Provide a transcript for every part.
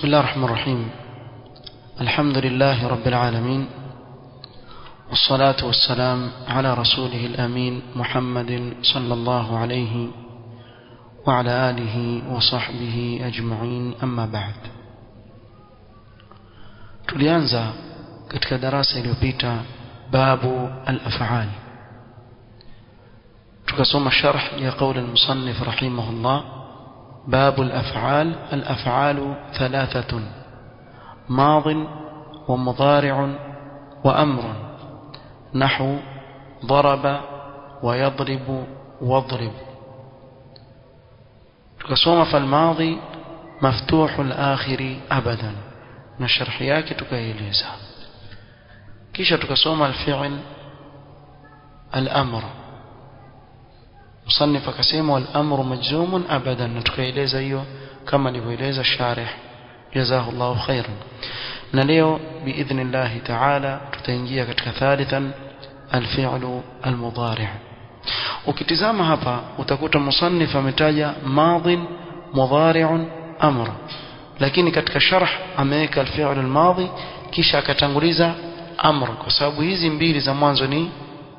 بسم الله الرحمن الرحيم. الحمد لله رب العالمين، والصلاة والسلام على رسوله الأمين محمد صلى الله عليه وعلى آله وصحبه أجمعين. أما بعد، tulianza katika darasa iliyopita babu al-af'al, tukasoma sharh ya qawl al-musannif rahimahullah. باب الأفعال: الأفعال ثلاثة: ماض ومضارع وأمر، نحو ضرب ويضرب واضرب. تكسوم فالماضي مفتوح الآخر أبدا، نشرحياك تكايليزا. كيش تكسوم الفعل الأمر، مصنف كسيم والأمر مجزوم أبدا، نتكايليزا أيوه كما نبويليزا الشارح جزاه الله خيرا. نليو بإذن الله تعالى تتنجيه كتك ثالثا الفعل المضارع. ukitizama hapa utakuta musannif ametaja madhi, mudhari', amr, lakini katika sharh ameweka al-fi'l al-madhi kisha akatanguliza amr, kwa sababu hizi mbili za mwanzo ni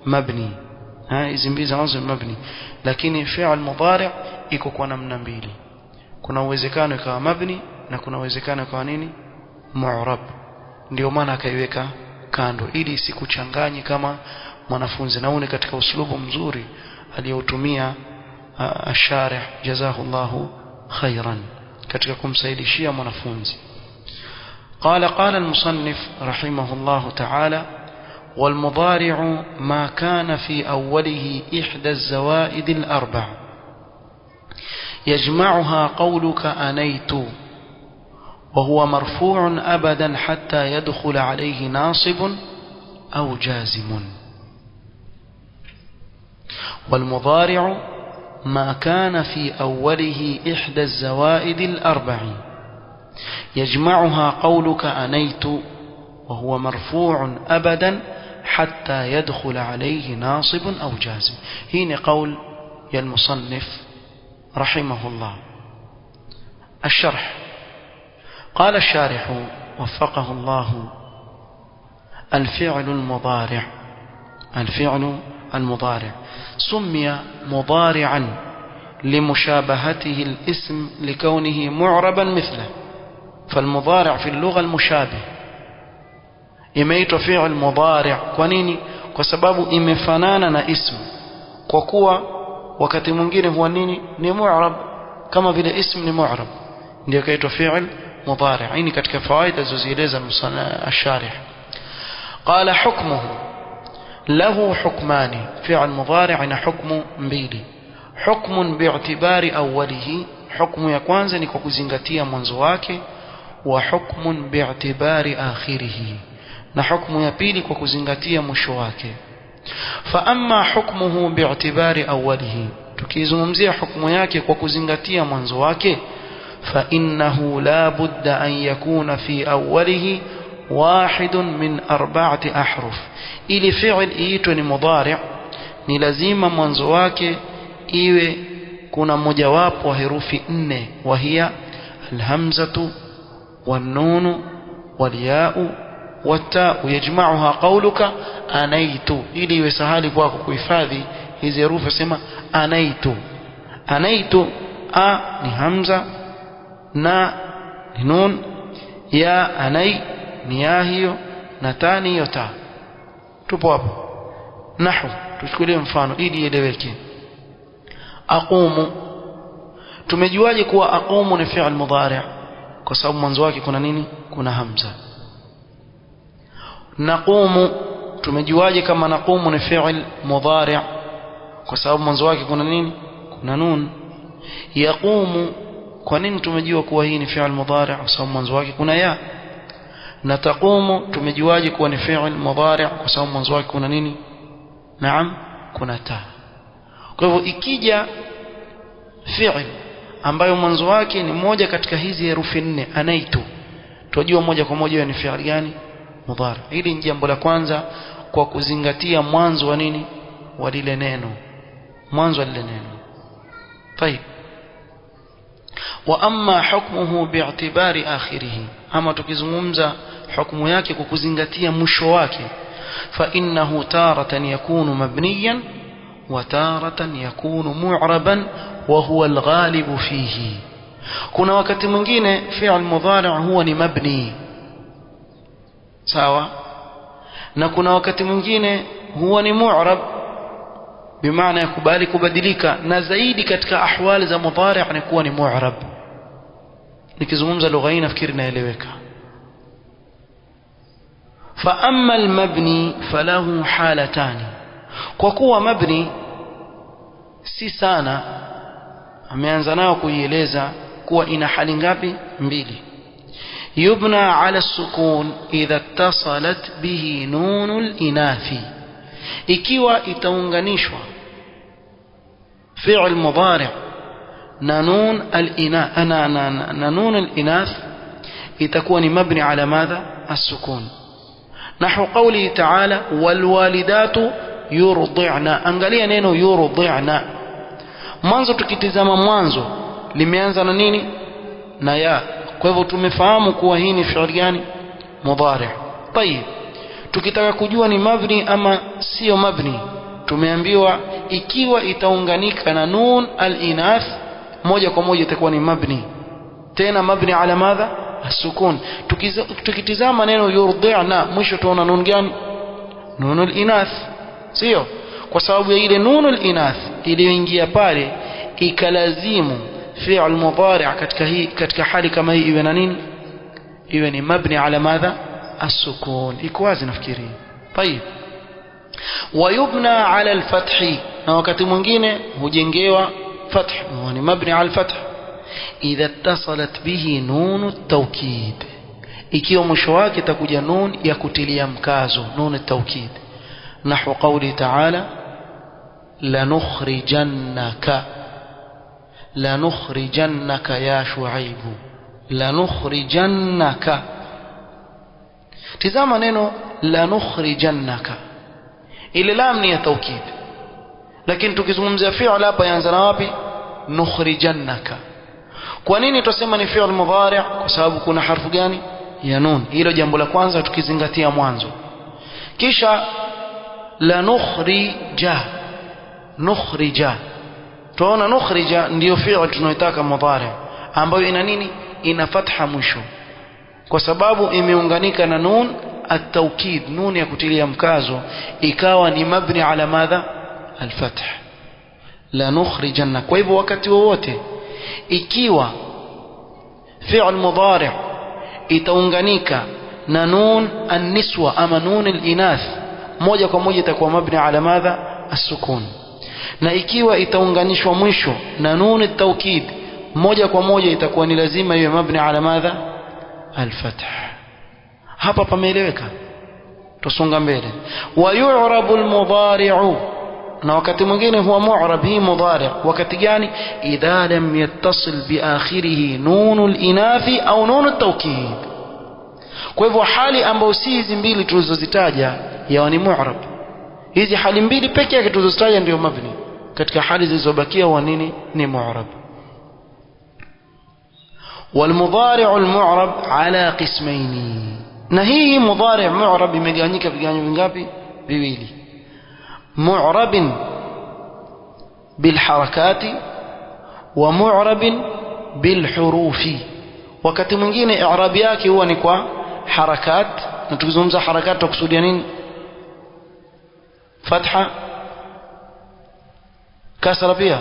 mabni. Hizi mbili za mwanzo ni mabni, lakini fi'l mudhari' iko kwa namna mbili. Kuna uwezekano ikawa mabni na kuna uwezekano ikawa nini, mu'rab. Ndio maana akaiweka kando ili isikuchanganye kama mwanafunzi, na une katika uslubu mzuri aliyotumia asharih jazahullahu khairan katika kumsaidishia mwanafunzi. قال المصنف رحمه الله تعالى: والمضارع ما كان في أوله إحدى الزوائد الأربع يجمعها قولك أنيت، وهو مرفوع أبدا حتى يدخل عليه ناصب أو جازم. والمضارع ما كان في أوله إحدى الزوائد الأربع يجمعها قولك أنيت، وهو مرفوع أبدا حتى يدخل عليه ناصب أو جازم. هنا قول يا المصنف رحمه الله. الشرح: قال الشارح وفقه الله: الفعل المضارع سمي مضارعا لمشابهته الاسم لكونه معربا مثله. فالمضارع في اللغة المشابه. imeitwa fi'l mudhari'. Kwa nini? Kwa sababu imefanana na ismu, kwa kuwa wakati mwingine huwa nini, ni mu'rab, kama vile ismu ni mu'rab, ndio kaitwa fi'l mudhari'. Hii ni katika fawaida zilizoeleza al-sharih. qala hukmuhu lahu hukmani. fi'l mudhari' ina hukmu mbili: hukmun bi'tibari awwalihi, hukmu ya kwanza ni kwa kuzingatia mwanzo wake, wa hukmun bi'tibari akhirihi, na hukmu ya pili kwa kuzingatia mwisho wake. Fa amma hukmuhu bi'tibari awwalihi, tukizungumzia hukmu yake kwa kuzingatia mwanzo wake, fa innahu la budda an yakuna fi awwalihi wahidun min arba'ati ahruf. ili fi'l iitwe ni mudhari' ni lazima mwanzo wake iwe kuna mojawapo wa herufi nne, wa hiya alhamzatu wan-nun wal-ya'u wat-ta'u yajma'uha qawluka anaitu. ili iwe sahali kwako kuhifadhi hizi herufi, sema anaitu. Anaitu, a ni hamza, na ni nun, ya anai ni ya hiyo, na ta ni hiyo ta. Tupo hapo. Nahwu, tuchukulie mfano ili ieleweke. Aqumu, tumejuaje kuwa aqumu ni fi'l mudhari'? Kwa sababu mwanzo wake kuna nini? Kuna hamza. Naqumu, tumejuaje kama naqumu ni fi'l mudhari'? Kwa sababu mwanzo wake kuna nini? Kuna nun. Yaqumu, kwa nini tumejua kuwa hii ni fi'l mudhari'? Kwa sababu mwanzo wake kuna ya. Na taqumu, tumejuaje kuwa ni fi'l mudhari'? Kwa sababu mwanzo wake kuna nini? Naam, kuna ta. Kwa hivyo ikija fi'l ambayo mwanzo wake ni moja katika hizi herufi nne, anaitu, tujua moja kwa moja ni fi'l gani? Mudhari'. Hili ni jambo la kwanza, kwa kuzingatia mwanzo wa nini, wa lile neno, mwanzo wa lile neno. طيب. wa amma hukmuhu bi'tibari akhirih, ama tukizungumza hukumu yake kwa kuzingatia mwisho wake, fa innahu taratan yakunu mabniyan wa taratan yakunu mu'raban wa huwa al-ghalibu fihi. kuna wakati mwingine fi'l mudhari' huwa ni mabni, sawa, na kuna wakati mwingine huwa ni mu'rab, bimaana yakubali kubadilika, na zaidi katika ahwali za mudhari' anakuwa ni mu'rab. nikizungumza lugha hii nafikiri naeleweka. fa amma al-mabni falahu halatani, kwa kuwa mabni si sana ameanza nao kuieleza kuwa ina hali ngapi? mbili. yubna ala sukun idha ittasalat bihi nunul inathi, ikiwa itaunganishwa fi'l mudhari' na nun al-inath, na nun al-inath itakuwa ni mabni ala madha? as-sukun. nahu qawli ta'ala wal walidatu yurdi'na. angalia neno yurdi'na, mwanzo tukitizama mwanzo limeanza na nini? na ya. kwa hivyo tumefahamu kuwa hii ni fi'l gani? mudhari'. tayeb, tukitaka kujua ni mabni ama sio mabni, tumeambiwa ikiwa itaunganika na nun al-inath moja kwa moja itakuwa ni mabni, tena mabni ala madha? as-sukun. tukitizama neno yurdi'na mwisho tuona nun gani? nun al-inath, sio? kwa sababu ya ile nun al-inath iliyoingia pale ikalazimu fi'l mudhari' katika hali kama hii iwe na nini? iwe ni mabni ala madha? as-sukun. iko wazi nafikiri. طيب, wayubna ala al-fathi, na wakati mwingine hujengewa fath, ni mabni ala al-fath idha ittasalat bihi nun at-tawkid, ikiwa mwisho wake itakuja nun ya kutilia mkazo, nun at-tawkid. nahwu qawli ta'ala lanukhrijannaka, lanukhrijannaka ya Shuaibu, lanukhrijannaka. tizama neno lanukhrijannaka, ile lam ni ya tawkid, lakini tukizungumzia fi'l hapa yaanza na wapi? nukhrijannaka. kwa nini tusema ni fi'l mudhari'? kwa sababu kuna harfu gani? ya nun. hilo jambo la kwanza tukizingatia mwanzo. kisha lanukhrija, nukhrija, tuona nukhrija ndio fi'l tunayotaka mudhari', ambayo ina nini? ina fatha mwisho, kwa sababu imeunganika na nun at-tawkid, nun ya kutilia mkazo, ikawa ni mabni ala madha? al-fath. la nukhrijanna. kwa hivyo wakati wowote ikiwa fi'l mudhari' itaunganika na nun an-niswa ama nun al-inath, moja kwa moja itakuwa mabni ala madha? as-sukun. na ikiwa itaunganishwa mwisho na nun at-tawkid, moja kwa moja itakuwa ni lazima iwe mabni ala madha? al-fath. hapa pameeleweka? tusonga mbele. wa yu'rabu al-mudhari'u, na wakati mwingine huwa mu'rab hii mudhari'. wakati gani? idha lam yattasil bi akhirih nun al-inathi au nun at-tawkid. kwa hivyo hali ambayo si hizi mbili tulizozitaja yawa ni mu'rab, hizi hali mbili pekee yake tulizozitaja ndio mabni, katika hali zilizobakia huwa nini? ni mu'rab. والمضارع المعرب على قسمين, na hii mudhari' mu'rab imegawanyika vigawanyo vingapi? viwili. mu'rab bil harakati wa mu'rab bil hurufi. wakati mwingine i'rab yake huwa ni kwa harakat, na tukizungumza harakat tukusudia nini? fatha, kasra pia.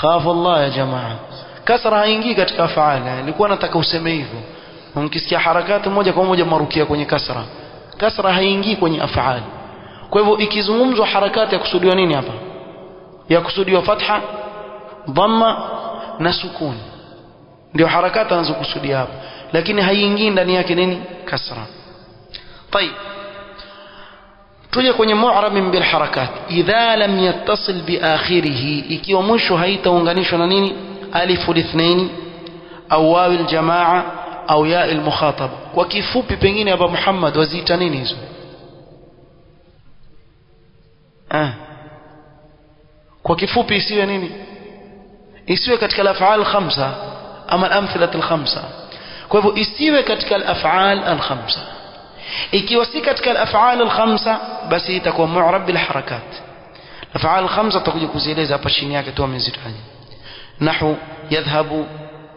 khafu Allah ya jamaa, kasra haingii katika af'ala. nilikuwa nataka useme hivyo, mkisikia harakati moja kwa moja marukia kwenye kasra. kasra haingii kwenye af'al. kwa hivyo ikizungumzwa harakati ya kusudiwa nini hapa? ya kusudiwa fatha, dhamma na sukun, ndio harakati anazokusudia hapa, lakini haingii ndani yake nini? kasra. طيب, tuje kwenye mu'rab bil harakat. idha lam yattasil bi akhirih, ikiwa mwisho haitaunganishwa na nini? alif al-ithnain au waw al-jamaa au ya al-mukhatab. kwa kifupi pengine hapa Muhammad waziita nini hizo? kwa kifupi isiwe nini? isiwe katika al-af'al al-khamsa ama al-amthila al-khamsa. Kwa hivyo isiwe katika al-af'al al-khamsa. Ikiwa si katika al-af'al al-khamsa basi itakuwa mu'rab bil harakat. Af'al al-khamsa tutakuja kuzieleza hapa chini yake tu amezitaja. Nahu yadhhabu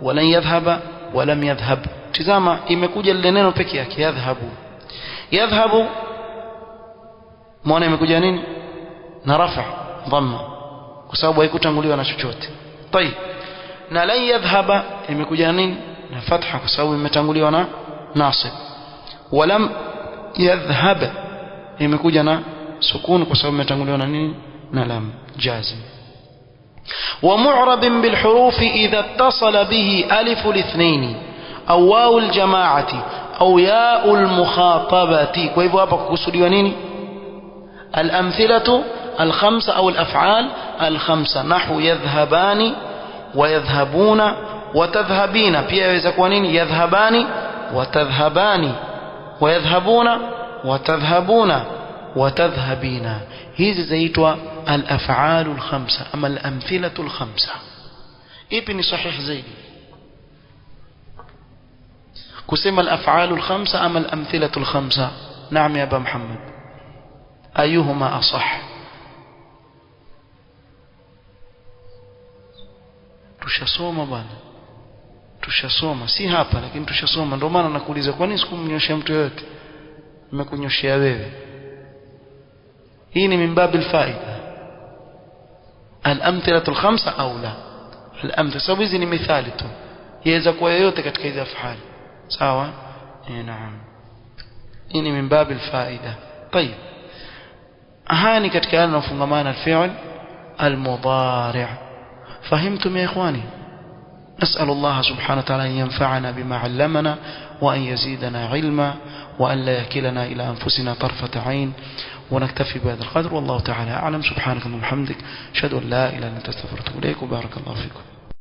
wa lan yadhhaba wa lam yadhhab. Tazama imekuja lile neno peke yake yadhhabu. Yadhhabu maana imekuja nini? Na rafa dhamma kwa sababu haikutanguliwa na chochote. طيب na lan yadhhaba imekuja nini? Na fatha kwa sababu imetanguliwa na nasib. Walam yadhhab imekuja na sukun kwa sababu imetanguliwa na nini? Na lam jazim. ومعرب بالحروف إذا اتصل به ألف الاثنين أو واو الجماعة أو ياء المخاطبة. ويبقى كسوديوا نيني الأمثلة الخمسة أو الأفعال الخمسة. نحو يذهبان ويذهبون وتذهبين. pia yaweza kuwa nini? يذهبان وتذهبان ويذهبون وتذهبون وتذهبين. hizi zaitwa al-af'al al-khamsa ama al-amthila al-khamsa. ipi ni sahih zaidi kusema al-af'al al-khamsa ama al-amthila al-khamsa? naam ya aba Muhammad, ayuhuma asah? tushasoma bwana, tushasoma, si hapa lakini tushasoma. Ndio maana nakuuliza kwa nini sikumnyoshia mtu yote, nimekunyoshia wewe. hii ni min babil faida. al-amthila al-khamsa au la al-amthila, sababu hizi ni mithali tu, yaweza kuwa yoyote katika hizo afali. sawa? naam, hii ni min babil faida. طيب haya ni katika yale yanayofungamana al-fi'l al-mudari'. فهمتم يا إخواني؟ نسأل الله سبحانه وتعالى أن ينفعنا بما علمنا وأن يزيدنا علما وأن لا يكلنا إلى أنفسنا طرفة عين، ونكتفي بهذا القدر والله تعالى أعلم. سبحانك اللهم وبحمدك أشهد أن لا إله إلا أنت أستغفرك وأتوب إليك وبارك الله فيكم.